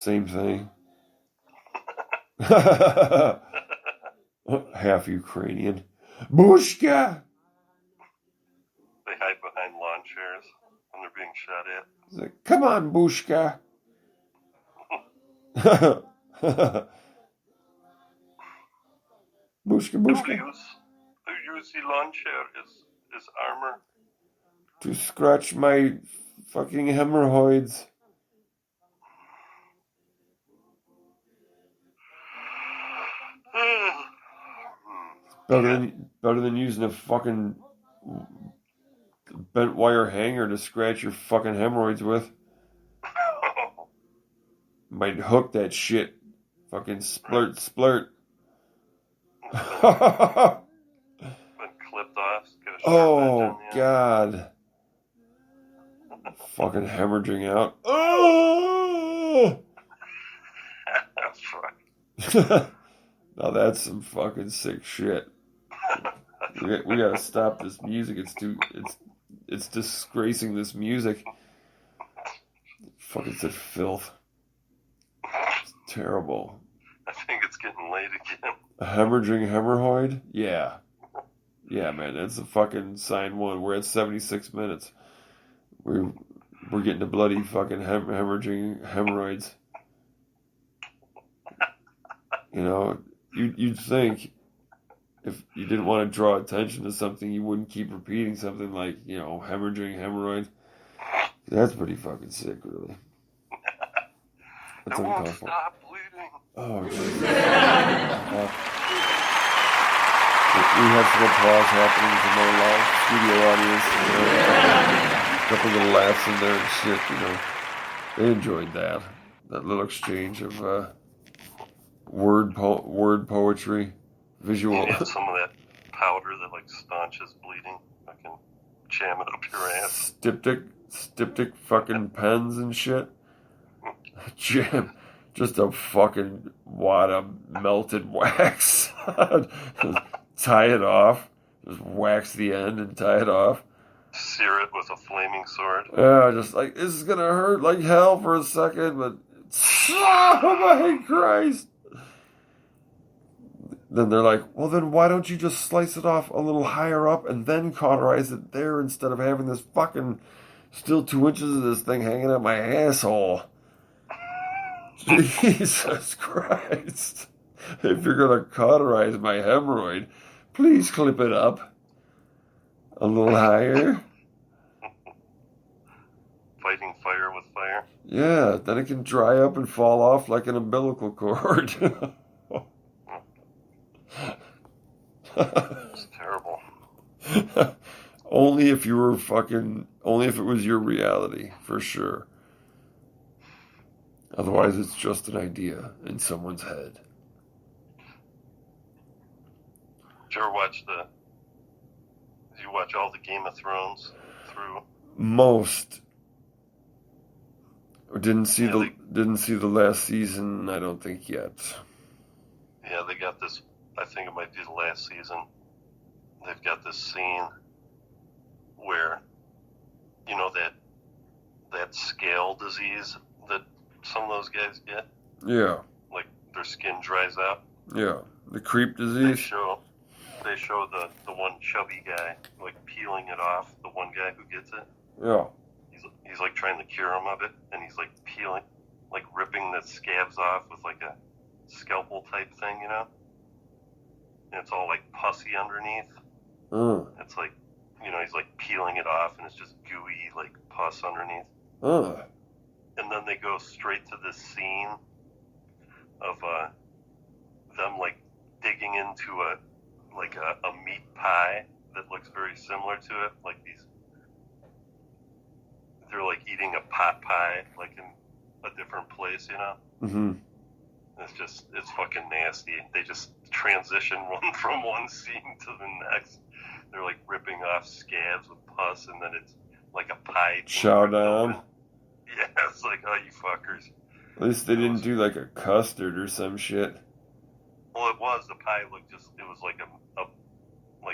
Same thing. Half Ukrainian. Bushka! They hide behind lawn chairs when they're being shot at. He's like, come on, Bushka! Bushka, Bushka. Who use the lawn chair as armor? To scratch my fucking hemorrhoids. Better than using a fucking bent wire hanger to scratch your fucking hemorrhoids with. Might hook that shit. Fucking splurt, splurt. Been clipped off. Oh, God. Fucking hemorrhaging out. Oh! Now that's some fucking sick shit. We gotta stop this music. It's disgracing this music. Fucking such filth. It's terrible. I think it's getting late again. A hemorrhaging hemorrhoid? Yeah. Yeah, man, that's a fucking sign one. We're at 76 minutes. We're getting a bloody fucking hemorrhaging hemorrhoids. You know, you'd think if you didn't want to draw attention to something, you wouldn't keep repeating something like, you know, hemorrhaging hemorrhoid. That's pretty fucking sick, really. That's it won't uncomfortable. Stop bleeding. Oh, Jesus. We had some applause happening from our live studio audience. A couple little laughs in there and shit, you know. They enjoyed that. That little exchange of word poetry, visual. You need some of that powder that like staunches bleeding. I can jam it up your ass. Styptic fucking pens and shit. Jam. Just a fucking wad of melted wax. Tie it off. Just wax the end and tie it off. Sear it with a flaming sword. Yeah, just like, this is gonna hurt like hell for a second, but oh my Christ. Then they're like, well, then why don't you just slice it off a little higher up and then cauterize it there instead of having this fucking still 2 inches of this thing hanging out my asshole? Jesus Christ. If you're going to cauterize my hemorrhoid, please clip it up a little higher. Fighting fire with fire. Yeah, then it can dry up and fall off like an umbilical cord. It's terrible. Only if it was your reality, for sure. Otherwise, it's just an idea in someone's head. Did you ever watch did you watch all the Game of Thrones through? Most. Didn't see the last season, I don't think yet. Yeah, they got this, I think it might be the last season. They've got this scene where, you know, that scale disease that some of those guys get? Yeah. Like their skin dries out. Yeah. The creep disease. They show the one chubby guy like peeling it off, the one guy who gets it. Yeah. He's like trying to cure him of it, and he's like peeling, like ripping the scabs off with like a scalpel type thing, you know? And it's all like pussy underneath. It's like, you know, he's like peeling it off and it's just gooey like pus underneath. And then they go straight to this scene of them like digging into a meat pie that looks very similar to it, like they're like eating a pot pie like in a different place, you know. Mm-hmm. It's fucking nasty. They just transition from one scene to the next. They're like ripping off scabs with pus, and then it's like a pie. Chow down. Yeah, it's like, oh, you fuckers. At least they didn't do like a custard or some shit. Well, it was. The pie looked it was like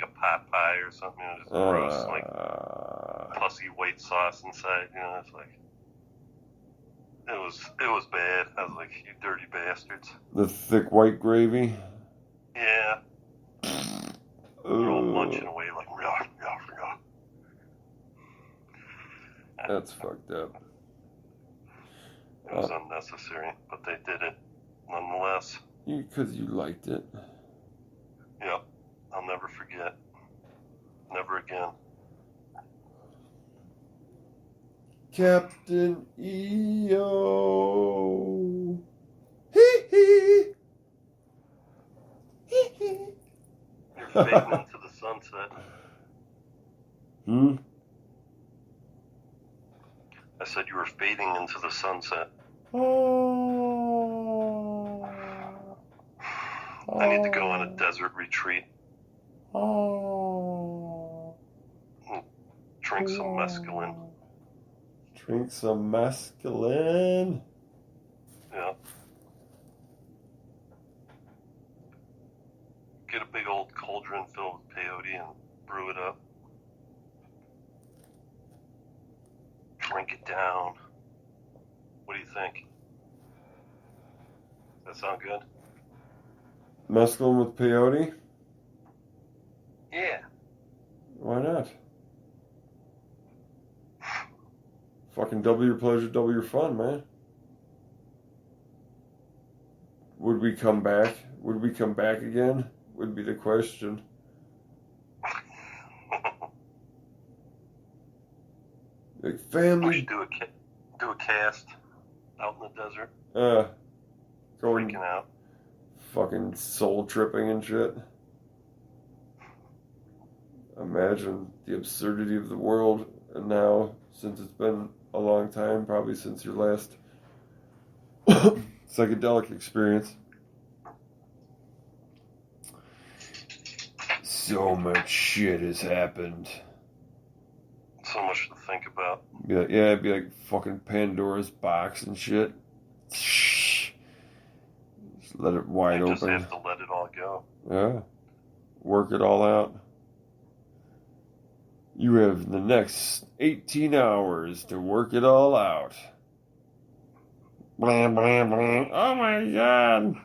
a pot pie or something. It was just gross, like pussy white sauce inside. You know, it's like It was bad. I was like, you dirty bastards. The thick white gravy. Yeah. They're all munching away like, rah. That's fucked up. It was unnecessary, but they did it nonetheless. Because you liked it. Yep. I'll never forget. Never again. Captain EO. Hee hee. Hee hee. You're fading into the sunset. I said you were fading into the sunset. Oh. I need to go on a desert retreat. Oh. Drink some mescaline. Drink some mescaline. Yeah. Get a big old cauldron filled with peyote and brew it up. Drink it down. What do you think? Does that sound good? Mescaline with peyote? Yeah. Why not? Fucking double your pleasure, double your fun, man. Would we come back? Would we come back again? Would be the question. Like We family. should do a cast out in the desert, Going freaking out. fucking soul tripping and shit. Imagine the absurdity of the world, and now, since it's been a long time, probably since your last psychedelic experience. So much shit has happened. So much to think about. Be like, yeah, it'd be like fucking Pandora's box and shit. Just let it wide You open. just have to let it all go. Yeah. Work it all out. You have the next 18 hours to work it all out. Blam, blam, blam. Oh my god.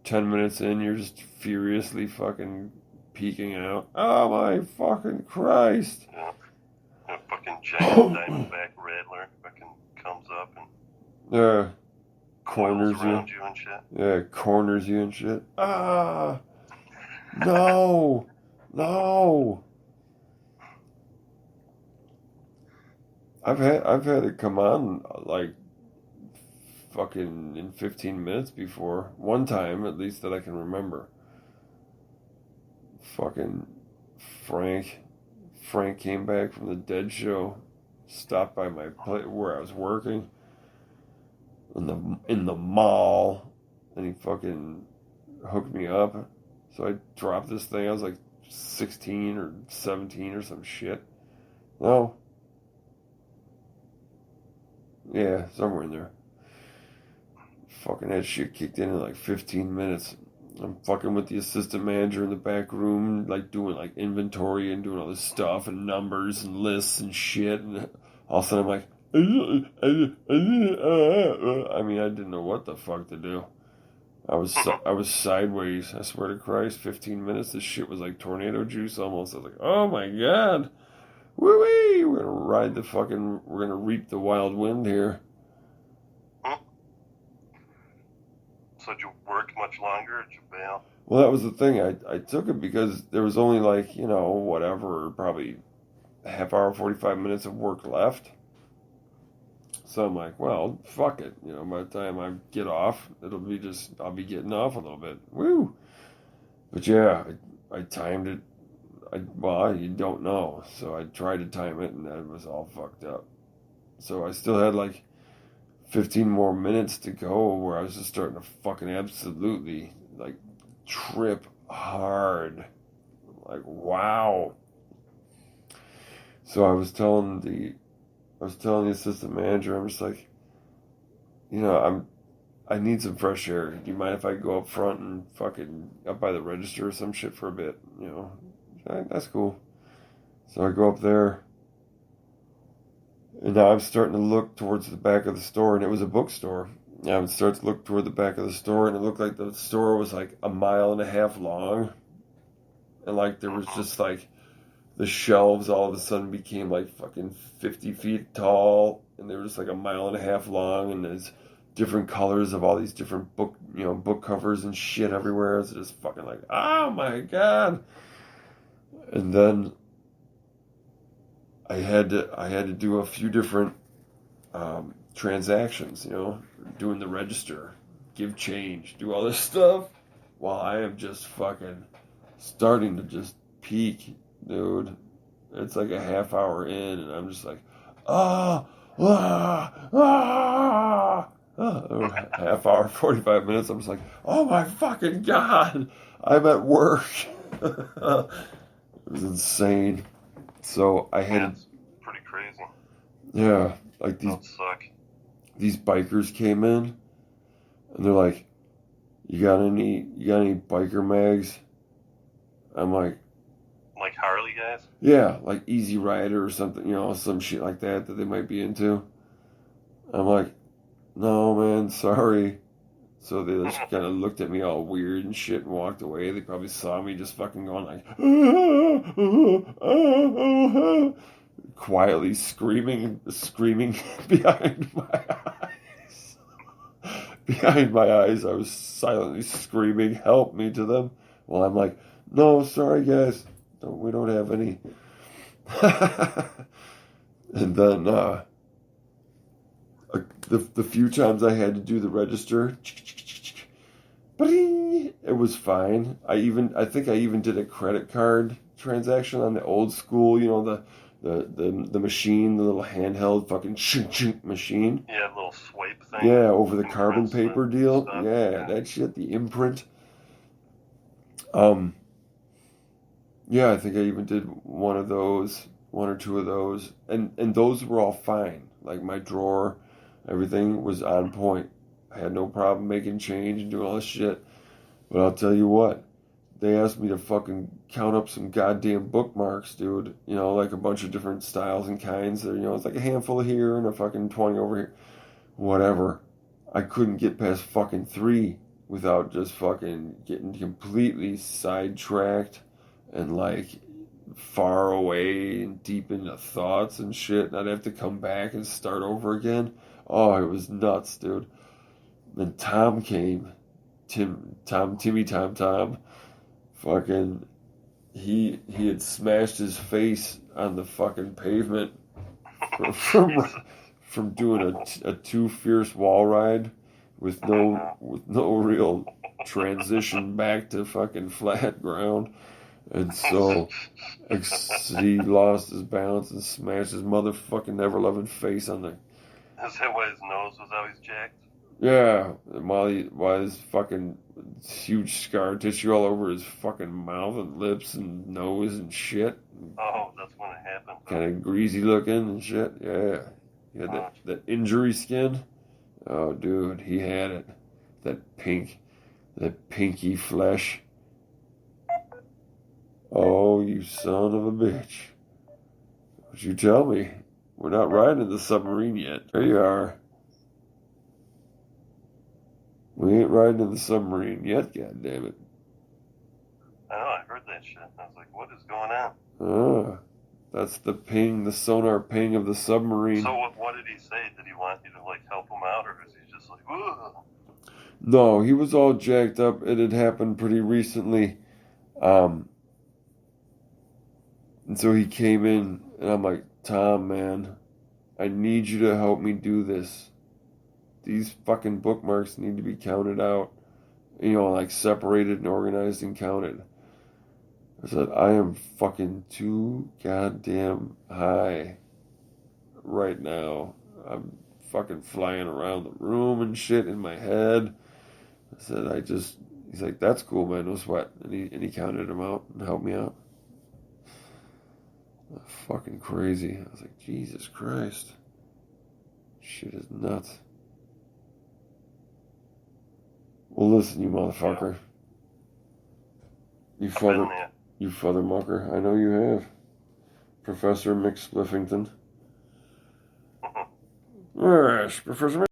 10 minutes in, you're just furiously fucking peeking out. Oh my fucking Christ. Yeah. A fucking giant diamondback rattler fucking comes up and Corners coils you. around you and shit. Yeah, corners you and shit. Ah. No. No. I've had it come on like fucking in 15 minutes before. One time at least that I can remember. Fucking Frank came back from the Dead show, stopped by my place where I was working in the mall, and he fucking hooked me up. So I dropped this thing. I was like 16 or 17 or some shit. No. Yeah, somewhere in there. Fucking that shit kicked in like 15 minutes. I'm fucking with the assistant manager in the back room, like doing like inventory and doing all this stuff and numbers and lists and shit. And all of a sudden I'm like, I mean, I didn't know what the fuck to do. I was sideways. I swear to Christ, 15 minutes. This shit was like tornado juice almost. I was like, oh my god, woo wee! We're gonna reap the wild wind here. So did you work much longer? Did you bail? Well, that was the thing. I took it because there was only like, whatever, probably a half hour, 45 minutes of work left. So I'm like, well, fuck it. By the time I get off, I'll be getting off a little bit. Woo! But yeah, I timed it. You don't know. So I tried to time it, and that was all fucked up. So I still had like 15 more minutes to go where I was just starting to fucking absolutely like trip hard. Like, wow. So I was telling the assistant manager, I'm just like, I need some fresh air. Do you mind if I go up front and fucking up by the register or some shit for a bit? That's cool. So I go up there, And now I'm starting to look towards the back of the store, and it was a bookstore. And I would start to look toward the back of the store, and it looked like the store was like a mile and a half long. And like there was just like the shelves all of a sudden became like fucking 50 feet tall, and they were just like a mile and a half long, and there's different colors of all these different book covers and shit everywhere. It's just fucking like, oh my god. And then I had to do a few different transactions, doing the register, give change, do all this stuff, while I am just fucking starting to just peak, dude. It's like a half hour in, and I'm just like, half hour, 45 minutes. I'm just like, oh my fucking god, I'm at work. It was insane. So I had It's pretty crazy. yeah, like That would suck. these bikers came in, and they're like, you got any biker mags? I'm like Harley guys? yeah, like Easy Rider or something, some shit like that they might be into. I'm like, no, man, sorry. So they just kind of looked at me all weird and shit and walked away. They probably saw me just fucking going like, quietly screaming behind my eyes. Behind my eyes, I was silently screaming, help me, to them. Well, I'm like, no, sorry, guys. No, we don't have any. And then the few times I had to do the register, it was fine. I think I even did a credit card transaction on the old school, the machine, the little handheld fucking machine. Yeah, little swipe thing. Yeah, over the carbon paper deal. Yeah, that shit, the imprint. Yeah, I think I even did one or two of those, and those were all fine. Like my drawer, everything was on point. I had no problem making change and doing all this shit. But I'll tell you what, they asked me to fucking count up some goddamn bookmarks, dude. Like a bunch of different styles and kinds. It's like a handful here and a fucking 20 over here. Whatever. I couldn't get past fucking 3 without just fucking getting completely sidetracked and like far away and deep into thoughts and shit, and I'd have to come back and start over again. Oh, it was nuts, dude. Then Tom came. Timmy Tom. Fucking, he had smashed his face on the fucking pavement from doing a too fierce wall ride with no real transition back to fucking flat ground. And so he lost his balance and smashed his motherfucking ever-loving face on the... Is that why his nose was always jacked? Yeah, while his fucking huge scar tissue all over his fucking mouth and lips and nose and shit. Oh, that's when it happened. Kind of greasy looking and shit. Yeah. He had that injury skin. Oh, dude, he had it. That pinky flesh. Oh, you son of a bitch. What you tell me? We're not riding the submarine yet. There you are. We ain't riding in the submarine yet, goddammit. I know, I heard that shit. I was like, what is going on? That's the ping, the sonar ping of the submarine. So what did he say? Did he want you to like help him out, or is he just like, ugh? No, he was all jacked up. It had happened pretty recently. And so he came in, and I'm like, Tom, man, I need you to help me do this. These fucking bookmarks need to be counted out. Like separated and organized and counted. I said, I am fucking too goddamn high right now. I'm fucking flying around the room and shit in my head. I said, he's like, that's cool, man, no sweat. And he counted them out and helped me out. Fucking crazy. I was like, Jesus Christ. Shit is nuts. Well, listen, you motherfucker. You father mucker. I know you have. Professor McSpliffington. Alright, Professor